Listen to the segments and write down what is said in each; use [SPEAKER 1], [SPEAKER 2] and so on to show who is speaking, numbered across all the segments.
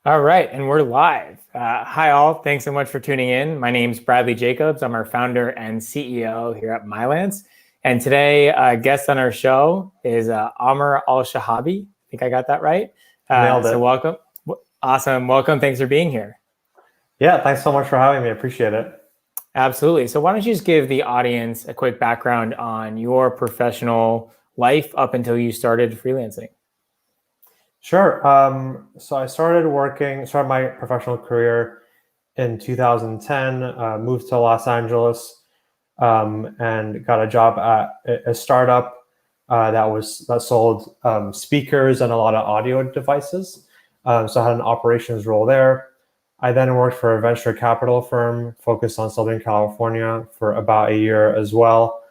[SPEAKER 1] All right, and we're live. Hi, all. Thanks so much for tuning in. My name's Bradley Jacobs. I'm our founder and CEO here at Mylance. And today, guest on our show is Amr Al-Shahabi. I think I got that right.
[SPEAKER 2] Nailed
[SPEAKER 1] So
[SPEAKER 2] it.
[SPEAKER 1] welcome. Awesome. Welcome. Thanks for being here.
[SPEAKER 2] Yeah, thanks so much for having me. I appreciate it.
[SPEAKER 1] Absolutely. So why don't you just give the audience a quick background on your professional life up until you started freelancing?
[SPEAKER 2] Sure. So I started my professional career in 2010, moved to Los Angeles, and got a job at a startup that sold speakers and a lot of audio devices. So I had an operations role there. I then worked for a venture capital firm focused on Southern California for about a year as well.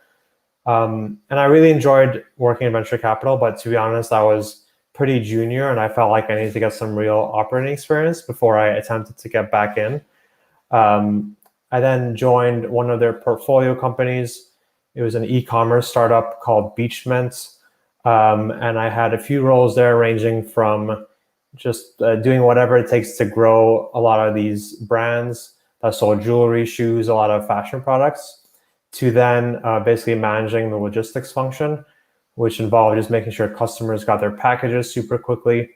[SPEAKER 2] And I really enjoyed working in venture capital, but to be honest, I was pretty junior and I felt like I needed to get some real operating experience before I attempted to get back in. Um, I then joined one of their portfolio companies. It was an e-commerce startup called Beachmint. And I had a few roles there ranging from just doing whatever it takes to grow a lot of these brands that sold jewelry, shoes, a lot of fashion products, to then basically managing the logistics function, which involved just making sure customers got their packages super quickly.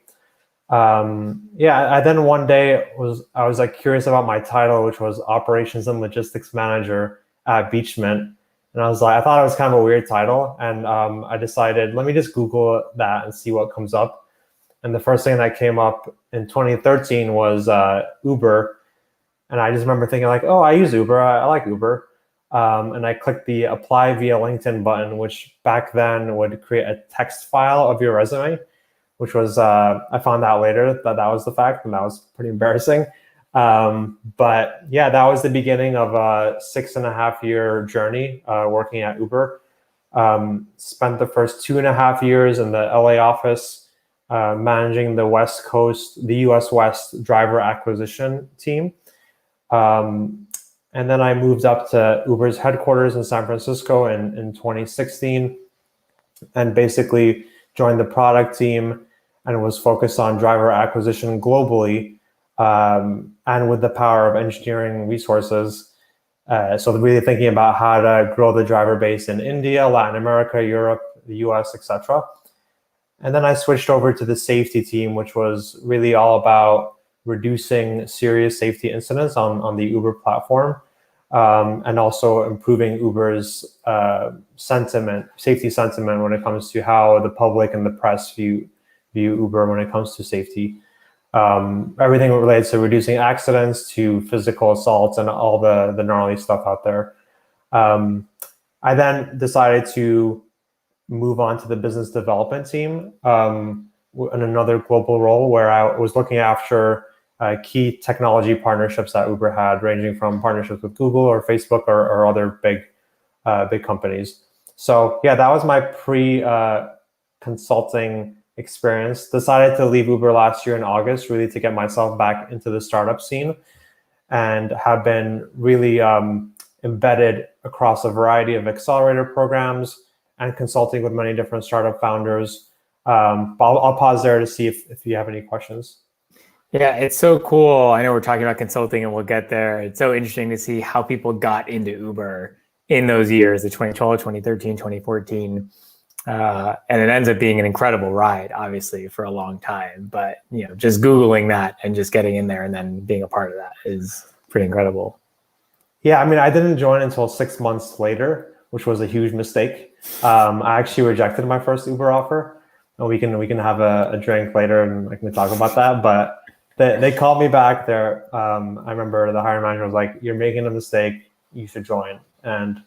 [SPEAKER 2] Yeah, I then one day I was like curious about my title, which was operations and logistics manager at Beachmint. And I was like, I thought it was kind of a weird title. And I decided, let me just Google that and see what comes up. And the first thing that came up in 2013 was Uber. And I just remember thinking like, oh, I use Uber. I like Uber. And I clicked the apply via LinkedIn button, which back then would create a text file of your resume, which was, I found out later that that was the fact, and that was pretty embarrassing. But yeah, that was the beginning of a 6.5 year journey working at Uber. Spent the first 2.5 years in the LA office, managing the West Coast, the US West driver acquisition team. Um, and then I moved up to Uber's headquarters in San Francisco in 2016 and basically joined the product team and was focused on driver acquisition globally, and with the power of engineering resources. So really thinking about how to grow the driver base in India, Latin America, Europe, the US, etc. And then I switched over to the safety team, which was really all about reducing serious safety incidents on the Uber platform, and also improving Uber's safety sentiment when it comes to how the public and the press view Uber when it comes to safety. Everything related to reducing accidents to physical assaults and all the gnarly stuff out there. I then decided to move on to the business development team in another global role where I was looking after key technology partnerships that Uber had, ranging from partnerships with Google or Facebook or other big companies. So yeah, that was my consulting experience. Decided to leave Uber last year in August, really to get myself back into the startup scene, and have been really embedded across a variety of accelerator programs and consulting with many different startup founders. But I'll pause there to see if you have any questions.
[SPEAKER 1] Yeah, it's so cool. I know we're talking about consulting and we'll get there. It's so interesting to see how people got into Uber in those years, the 2012, 2013, 2014. And it ends up being an incredible ride, obviously, for a long time. But, just Googling that and just getting in there and then being a part of that is pretty incredible.
[SPEAKER 2] Yeah, I mean, I didn't join until 6 months later, which was a huge mistake. I actually rejected my first Uber offer, and we can have a drink later and I can talk about that. But they called me back there. I remember the hiring manager was like, "You're making a mistake. You should join." And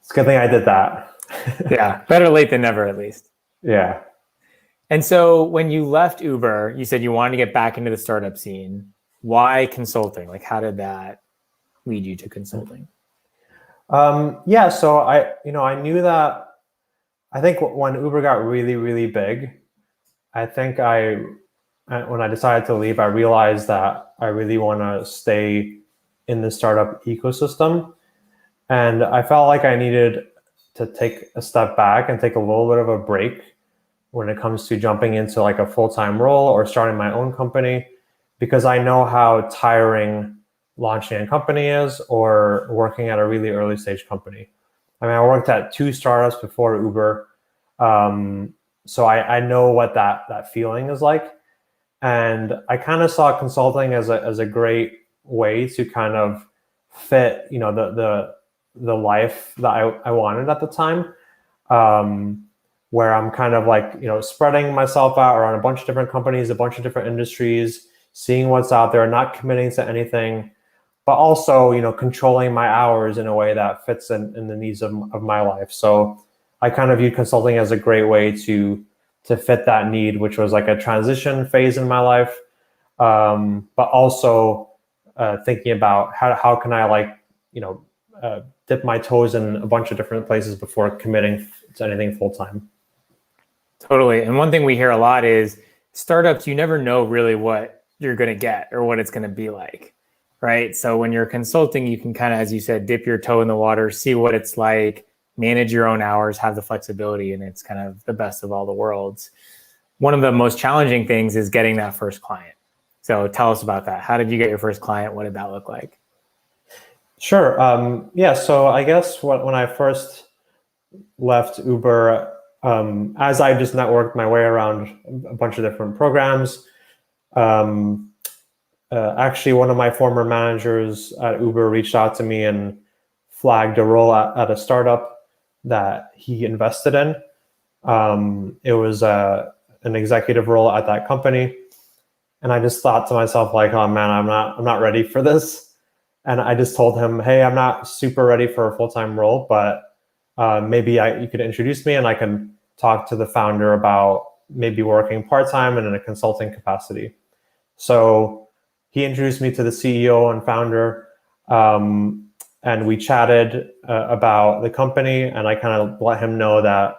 [SPEAKER 2] it's a good thing I did that.
[SPEAKER 1] Yeah, better late than never, at least.
[SPEAKER 2] Yeah.
[SPEAKER 1] And so when you left Uber, you said you wanted to get back into the startup scene. Why consulting? Like, how did that lead you to consulting?
[SPEAKER 2] Yeah. So I knew that. I think when Uber got really, really big, I think when I decided to leave, I realized that I really want to stay in the startup ecosystem. And I felt like I needed to take a step back and take a little bit of a break when it comes to jumping into like a full-time role or starting my own company. because I know how tiring launching a company is or working at a really early stage company. I mean, I worked at 2 startups before Uber. So I know what that feeling is like. And I kind of saw consulting as a great way to kind of fit, the life that I wanted at the time, where I'm kind of like, spreading myself out around a bunch of different companies, a bunch of different industries, seeing what's out there, not committing to anything, but also, controlling my hours in a way that fits in the needs of my life. So I kind of viewed consulting as a great way to fit that need, which was like a transition phase in my life, but also thinking about how can I dip my toes in a bunch of different places before committing to anything full time.
[SPEAKER 1] Totally. And one thing we hear a lot is startups, you never know really what you're going to get or what it's going to be like, right? So when you're consulting, you can kind of, as you said, dip your toe in the water, see what it's like, manage your own hours, have the flexibility, and it's kind of the best of all the worlds. One of the most challenging things is getting that first client. So tell us about that. How did you get your first client? What did that look like?
[SPEAKER 2] Sure. So I guess when I first left Uber, as I just networked my way around a bunch of different programs, actually one of my former managers at Uber reached out to me and flagged a role at a startup that he invested in. It was an executive role at that company. And I just thought to myself, like, oh man, I'm not ready for this. And I just told him, hey, I'm not super ready for a full-time role, but maybe you could introduce me and I can talk to the founder about maybe working part-time and in a consulting capacity. So he introduced me to the CEO and founder, and we chatted about the company, and I kind of let him know that,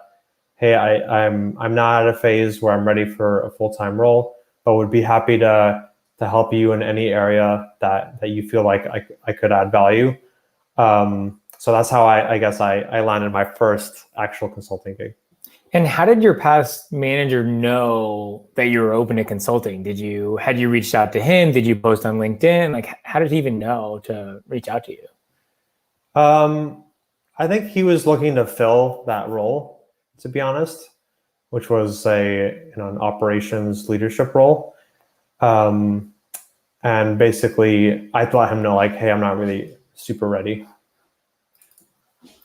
[SPEAKER 2] hey, I'm not at a phase where I'm ready for a full-time role, but would be happy to help you in any area that you feel like I could add value. So that's how I guess I landed my first actual consulting gig.
[SPEAKER 1] And how did your past manager know that you were open to consulting? Had you reached out to him? Did you post on LinkedIn? Like, how did he even know to reach out to you?
[SPEAKER 2] I think he was looking to fill that role, to be honest, which was an operations leadership role. And basically I let him know, like, hey, I'm not really super ready.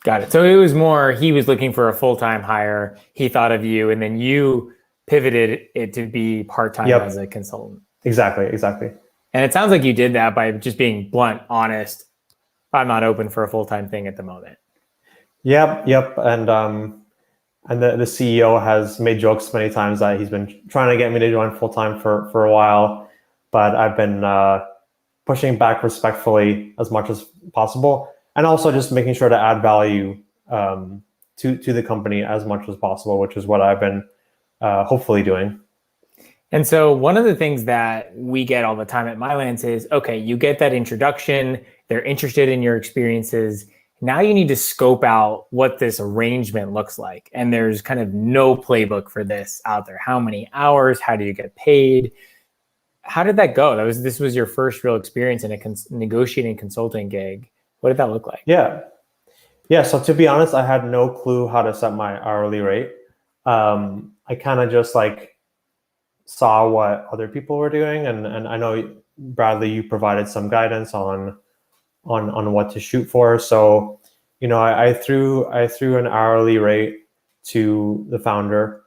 [SPEAKER 1] Got it. So it was more, he was looking for a full-time hire. He thought of you, and then you pivoted it to be part-time as a consultant.
[SPEAKER 2] Exactly.
[SPEAKER 1] And it sounds like you did that by just being blunt, honest. I'm not open for a full-time thing at the moment.
[SPEAKER 2] Yep. And the CEO has made jokes many times that he's been trying to get me to join full-time for a while, but I've been pushing back respectfully as much as possible. And also just making sure to add value to the company as much as possible, which is what I've been hopefully doing.
[SPEAKER 1] And so one of the things that we get all the time at Mylance is, okay, you get that introduction, they're interested in your experiences. Now you need to scope out what this arrangement looks like. And there's kind of no playbook for this out there. How many hours? How do you get paid? How did that go? This was your first real experience in a negotiating consulting gig. What did that look like?
[SPEAKER 2] Yeah. So to be honest, I had no clue how to set my hourly rate. I kind of just saw what other people were doing, and I know, Bradley, you provided some guidance on what to shoot for. So, I threw an hourly rate to the founder,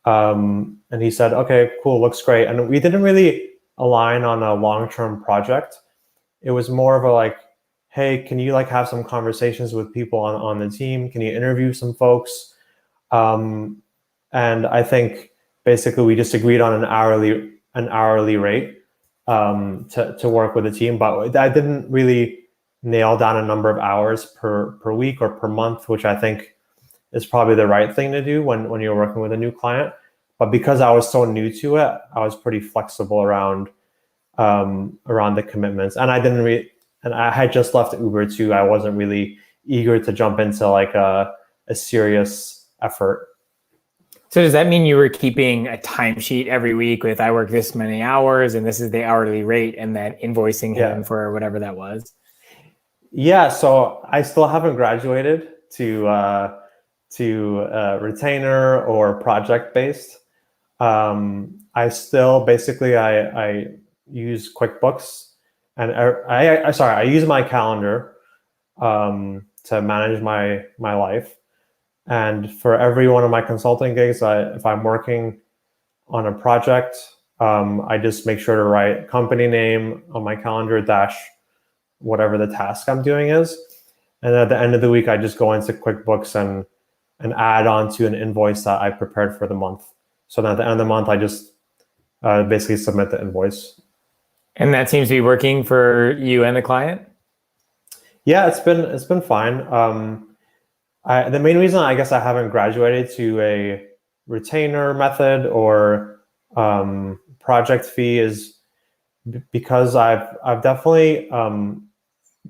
[SPEAKER 2] and he said, okay, cool, looks great. And we didn't really align on a long-term project. It was more of a hey, can you have some conversations with people on the team? Can you interview some folks? And I think basically we just agreed on an hourly rate to work with the team, but I didn't really nail down a number of hours per week or per month, which I think is probably the right thing to do when you're working with a new client. But because I was so new to it, I was pretty flexible around the commitments, and and I had just left Uber too. I wasn't really eager to jump into a serious effort.
[SPEAKER 1] So does that mean you were keeping a timesheet every week with I work this many hours and this is the hourly rate, and then invoicing him for whatever that was?
[SPEAKER 2] Yeah, so I still haven't graduated to retainer or project based. I still basically I use QuickBooks, and I use my calendar to manage my life. And for every one of my consulting gigs, if I'm working on a project, I just make sure to write company name on my calendar dash whatever the task I'm doing is. And at the end of the week, I just go into QuickBooks and add on to an invoice that I prepared for the month. So then at the end of the month, I just basically submit the invoice.
[SPEAKER 1] And that seems to be working for you and the client?
[SPEAKER 2] Yeah, it's been fine. The main reason I guess I haven't graduated to a retainer method or project fee is because I've definitely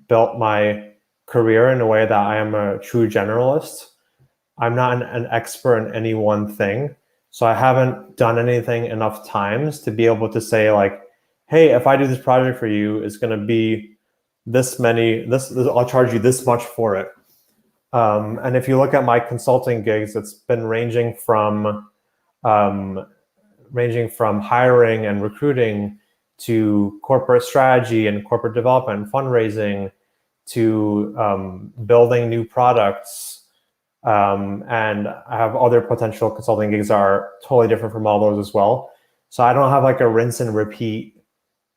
[SPEAKER 2] built my career in a way that I am a true generalist. I'm not an expert in any one thing. So I haven't done anything enough times to be able to say like, hey, if I do this project for you, it's going to be this many, I'll charge you this much for it. And if you look at my consulting gigs, it's been ranging from hiring and recruiting to corporate strategy and corporate development and fundraising to building new products. And I have other potential consulting gigs that are totally different from all those as well. So I don't have like a rinse and repeat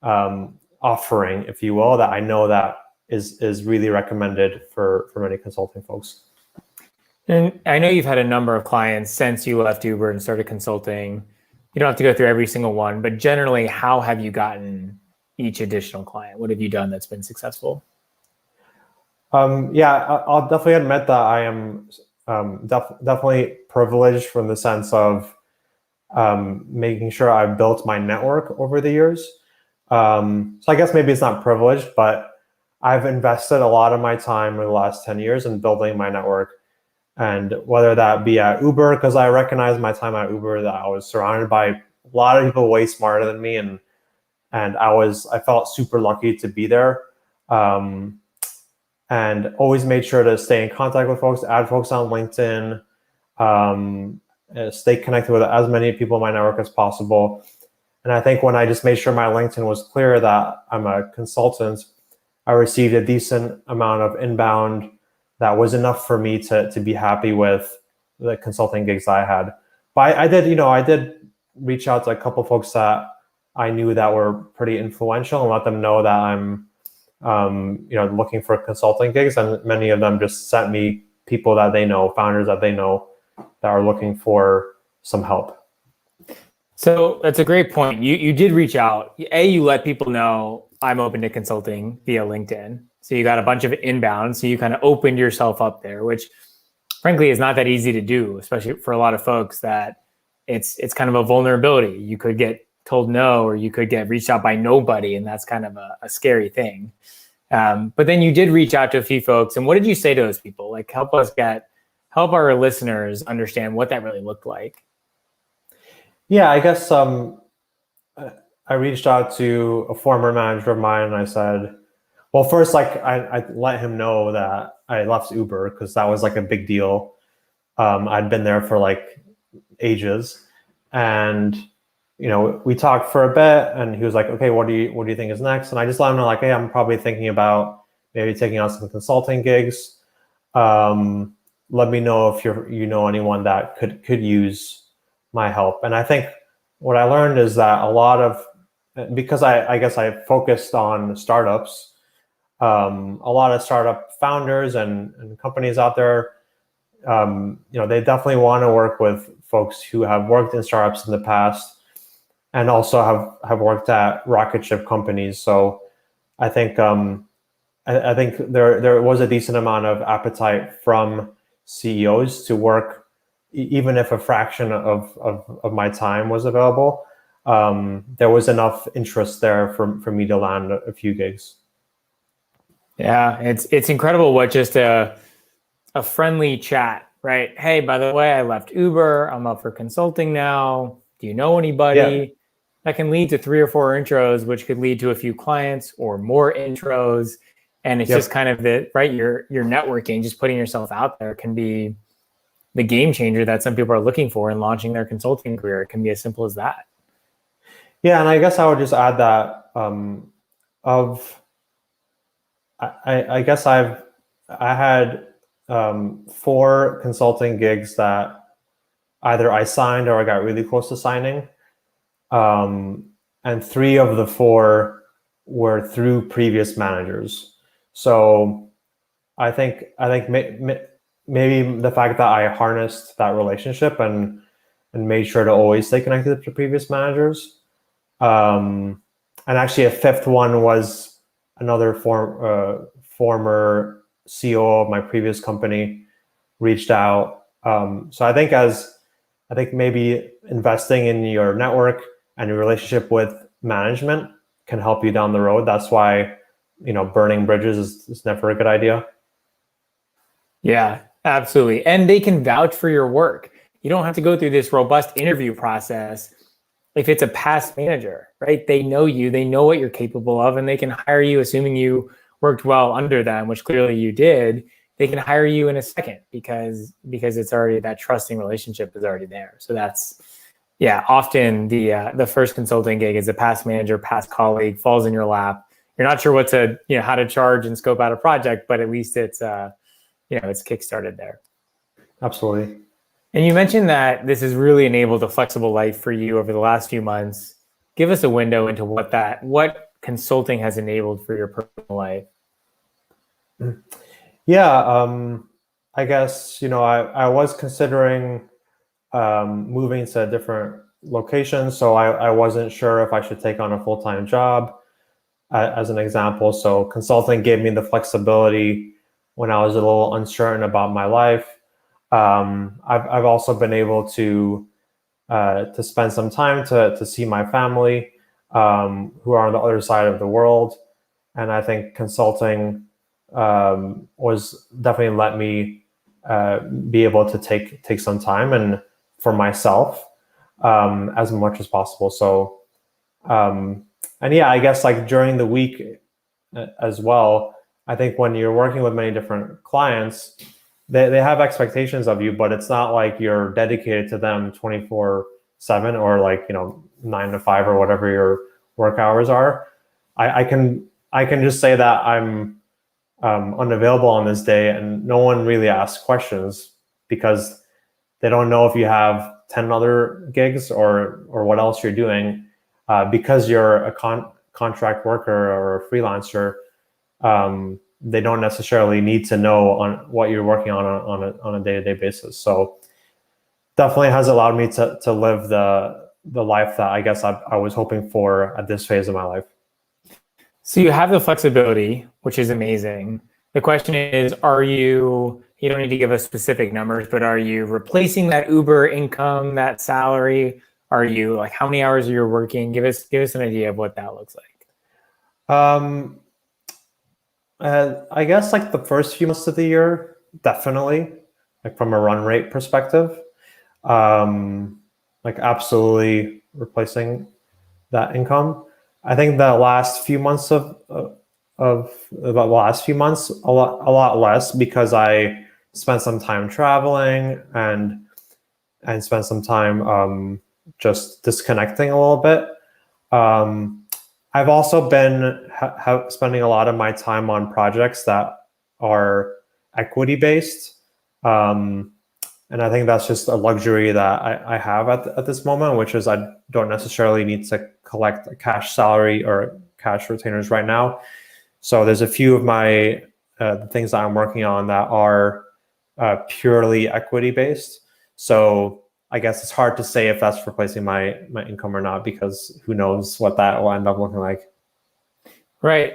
[SPEAKER 2] offering, if you will, that I know that is really recommended for many consulting folks.
[SPEAKER 1] And I know you've had a number of clients since you left Uber and started consulting. You don't have to go through every single one, but generally, how have you gotten each additional client? What have you done that's been successful?
[SPEAKER 2] Yeah, I'll definitely admit that I am definitely privileged from the sense of making sure I've built my network over the years. So I guess maybe it's not privileged, but I've invested a lot of my time in the last 10 years in building my network. And whether that be at Uber, because I recognize my time at Uber that I was surrounded by a lot of people way smarter than me, and I felt super lucky to be there. And always made sure to stay in contact with folks, add folks on LinkedIn, stay connected with as many people in my network as possible. And I think when I just made sure my LinkedIn was clear that I'm a consultant, I received a decent amount of inbound that was enough for me to be happy with the consulting gigs I had. But I did reach out to a couple of folks that I knew that were pretty influential and let them know that I'm looking for consulting gigs, and many of them just sent me people that they know, founders that they know that are looking for some help.
[SPEAKER 1] So that's a great point. You did reach out. You let people know I'm open to consulting via LinkedIn. So you got a bunch of inbound. So you kind of opened yourself up there, which frankly is not that easy to do, especially for a lot of folks that it's kind of a vulnerability. You could get told no, or you could get reached out by nobody. And that's kind of a scary thing. But then you did reach out to a few folks. And what did you say to those people? Like help our listeners understand what that really looked like.
[SPEAKER 2] Yeah, I guess I reached out to a former manager of mine and I said, well, first, like I let him know that I left Uber because that was like a big deal. I'd been there for like ages, and we talked for a bit, and he was like, "Okay, what do you think is next?" And I just let him know, like, "Hey, I'm probably thinking about maybe taking on some consulting gigs. Let me know if you know anyone that could use my help." And I think what I learned is that a lot of, because I guess I focused on startups, a lot of startup founders and companies out there, they definitely want to work with folks who have worked in startups in the past and also have worked at rocket ship companies. So I think I think there was a decent amount of appetite from CEOs to work, even if a fraction of my time was available. There was enough interest there for me to land a few gigs.
[SPEAKER 1] Yeah, it's incredible what just a friendly chat, right? Hey, by the way, I left Uber. I'm up for consulting now. Do you know
[SPEAKER 2] Yeah.
[SPEAKER 1] anybody? That can lead to 3 or 4 intros, which could lead to a few clients or more intros. And it's just
[SPEAKER 2] Yep.
[SPEAKER 1] kind of right. Your networking, just putting yourself out there can be the game changer that some people are looking for in launching their consulting career. It can be as simple as that.
[SPEAKER 2] Yeah, and I guess I would just add that of I guess I had 4 consulting gigs that either I signed or I got really close to signing, and 3 of the 4 were through previous managers. So I think maybe the fact that I harnessed that relationship and made sure to always stay connected to previous managers. And actually, a 5th one was another former CEO of my previous company reached out. So I think maybe investing in your network and your relationship with management can help you down the road. That's why, burning bridges is never a good idea.
[SPEAKER 1] Yeah, absolutely. And they can vouch for your work. You don't have to go through this robust interview process if it's a past manager, right? They know you, they know what you're capable of, and they can hire you, assuming you worked well under them, which clearly you did. They can hire you in a second because it's already, that trusting relationship is already there. So that's, yeah, often the first consulting gig is a past manager, past colleague falls in your lap. You're not sure what to, how to charge and scope out a project, but at least it's it's kickstarted there.
[SPEAKER 2] Absolutely.
[SPEAKER 1] And you mentioned that this has really enabled a flexible life for you over the last few months. Give us a window into what consulting has enabled for your personal life.
[SPEAKER 2] Yeah, I guess I was considering moving to a different location, so I wasn't sure if I should take on a full-time job, as an example. So consulting gave me the flexibility when I was a little uncertain about my life. I've also been able to spend some time to see my family, who are on the other side of the world, and I think consulting was definitely let me be able to take some time and for myself, as much as possible. So and yeah, I guess like during the week as well, I think when you're working with many different clients, they have expectations of you, but it's not like you're dedicated to them 24/7 or like 9 to 5 or whatever your work hours are. I can just say that I'm unavailable on this day, and no one really asks questions because they don't know if you have 10 other gigs or what else you're doing, because you're a contract worker or a freelancer. They don't necessarily need to know on what you're working on a day-to-day basis. So definitely has allowed me to live the life that I guess I was hoping for at this phase of my life.
[SPEAKER 1] So you have the flexibility, which is amazing. The question is, you don't need to give us specific numbers, but are you replacing that Uber income, that salary? Are you like, how many hours are you working? Give us an idea of what that looks like.
[SPEAKER 2] I guess like the first few months of the year, definitely, like from a run rate perspective, like absolutely replacing that income. I think the last few months a lot less, because I spent some time traveling and spent some time just disconnecting a little bit. I've also been spending a lot of my time on projects that are equity based. And I think that's just a luxury that I have at this moment, which is I don't necessarily need to collect a cash salary or cash retainers right now. So there's a few of my things that I'm working on that are purely equity based. So I guess it's hard to say if that's replacing my income or not, because who knows what that will end up looking like.
[SPEAKER 1] Right.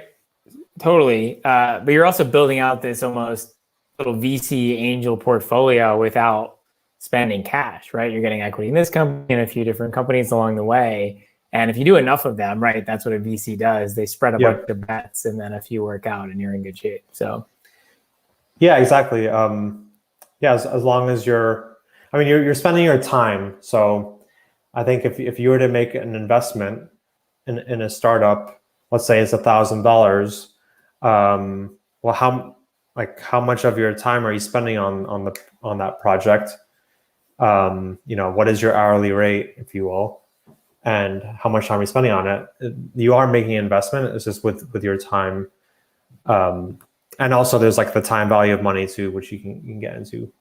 [SPEAKER 1] Totally. But you're also building out this almost little VC angel portfolio without spending cash, right? You're getting equity in this company and a few different companies along the way. And if you do enough of them, right, that's what a VC does. They spread a bunch of bets and then a few work out and you're in good shape. So
[SPEAKER 2] yeah, exactly. yeah, as long as you're spending your time. So I think if you were to make an investment in a startup, let's say it's $1,000, well, how much of your time are you spending on that project? What is your hourly rate, if you will, and how much time are you spending on it? You are making an investment. It's just with your time, and also there's like the time value of money too, which you can get into.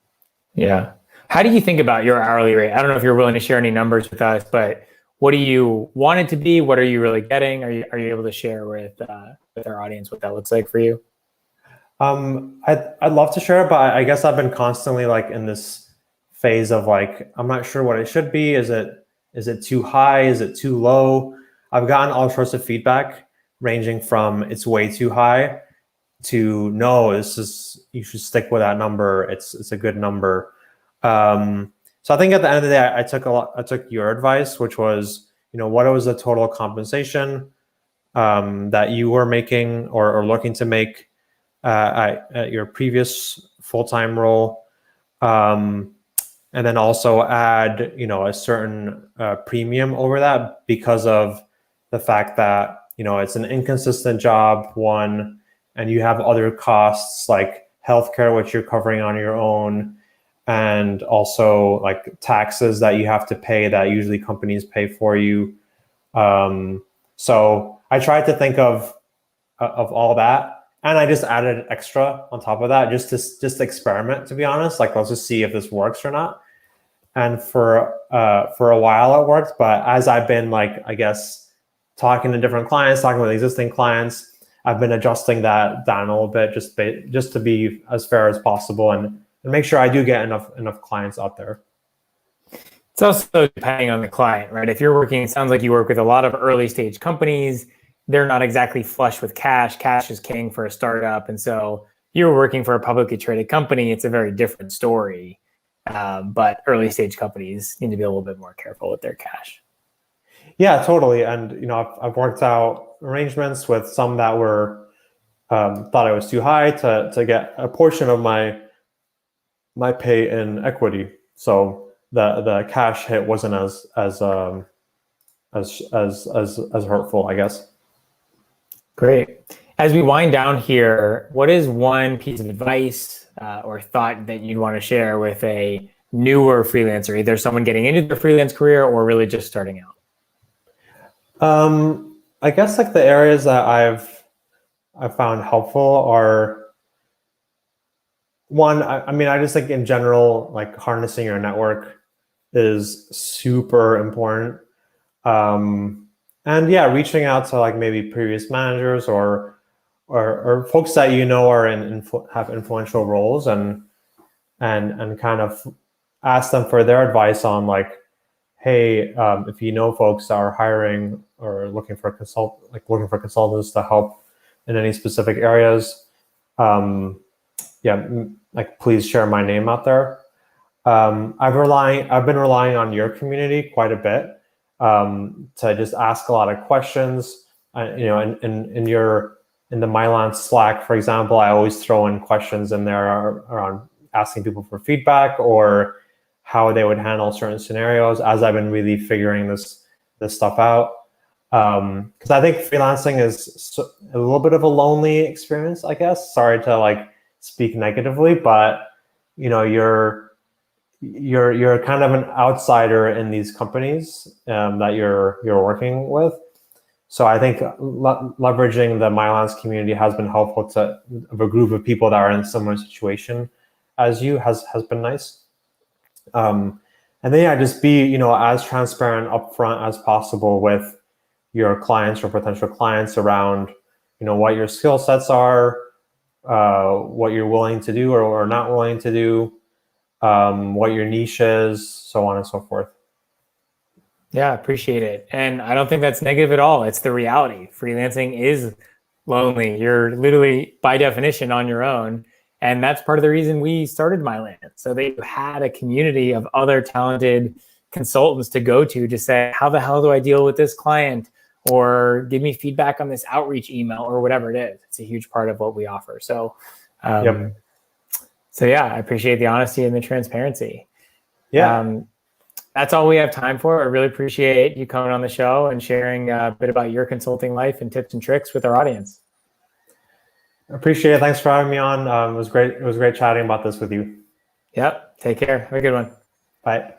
[SPEAKER 1] Yeah. How do you think about your hourly rate? I don't know if you're willing to share any numbers with us, but what do you want it to be? What are you really getting? Are you able to share with our audience what that looks like for you?
[SPEAKER 2] I'd love to share it, but I guess I've been constantly like in this phase of like, I'm not sure what it should be. Is it too high? Is it too low? I've gotten all sorts of feedback ranging from it's way too high to no, you should stick with that number. It's a good number. So I think at the end of the day, I took your advice, which was, what was the total compensation that you were making or looking to make at your previous full-time role, and then also add a certain premium over that because of the fact that it's an inconsistent job, one, and you have other costs like healthcare, which you're covering on your own, and also like taxes that you have to pay that usually companies pay for you. So I tried to think of all that, and I just added extra on top of that just experiment, to be honest. Like, let's just see if this works or not. And for a while it worked, but as I've been like, I guess, talking to different clients, talking with existing clients, I've been adjusting that down a little bit just to be as fair as possible and make sure I do get enough clients out there.
[SPEAKER 1] It's also depending on the client, right? If you're working, it sounds like you work with a lot of early stage companies. They're not exactly flush with cash. Cash is king for a startup. And so you're working for a publicly traded company. It's a very different story. But early stage companies need to be a little bit more careful with their cash.
[SPEAKER 2] Yeah, totally. And I've worked out arrangements with some that were thought I was too high to get a portion of my pay in equity. So the cash hit wasn't as hurtful, I guess.
[SPEAKER 1] Great. As we wind down here, what is one piece of advice or thought that you'd want to share with a newer freelancer, either someone getting into their freelance career or really just starting out?
[SPEAKER 2] I guess like the areas that I've found helpful are, one, I just think in general, like harnessing your network is super important. And yeah, reaching out to like maybe previous managers or folks that are have influential roles and kind of ask them for their advice on like, hey, if folks that are hiring or looking for consultants to help in any specific areas, like please share my name out there. I've been relying on your community quite a bit to just ask a lot of questions. In the Mylance Slack, for example, I always throw in questions in there around asking people for feedback or how they would handle certain scenarios as I've been really figuring this stuff out. Because I think freelancing is a little bit of a lonely experience, I guess. Sorry to like speak negatively, but you're kind of an outsider in these companies that you're working with. So I think leveraging the Mylance community has been helpful of a group of people that are in a similar situation as you has been nice. And then just be as transparent upfront as possible with your clients or potential clients around what your skill sets are, what you're willing to do or not willing to do, what your niche is, so on and so forth.
[SPEAKER 1] Yeah, appreciate it. And I don't think that's negative at all. It's the reality. Freelancing is lonely. You're literally, by definition, on your own. And that's part of the reason we started Mylance. So they had a community of other talented consultants to go to say, how the hell do I deal with this client? Or give me feedback on this outreach email or whatever it is. It's a huge part of what we offer. So So yeah, I appreciate the honesty and the transparency.
[SPEAKER 2] Yeah.
[SPEAKER 1] That's all we have time for. I really appreciate you coming on the show and sharing a bit about your consulting life and tips and tricks with our audience.
[SPEAKER 2] Appreciate it. Thanks for having me on. It was great. It was great chatting about this with you.
[SPEAKER 1] Yep. Take care. Have a good one.
[SPEAKER 2] Bye.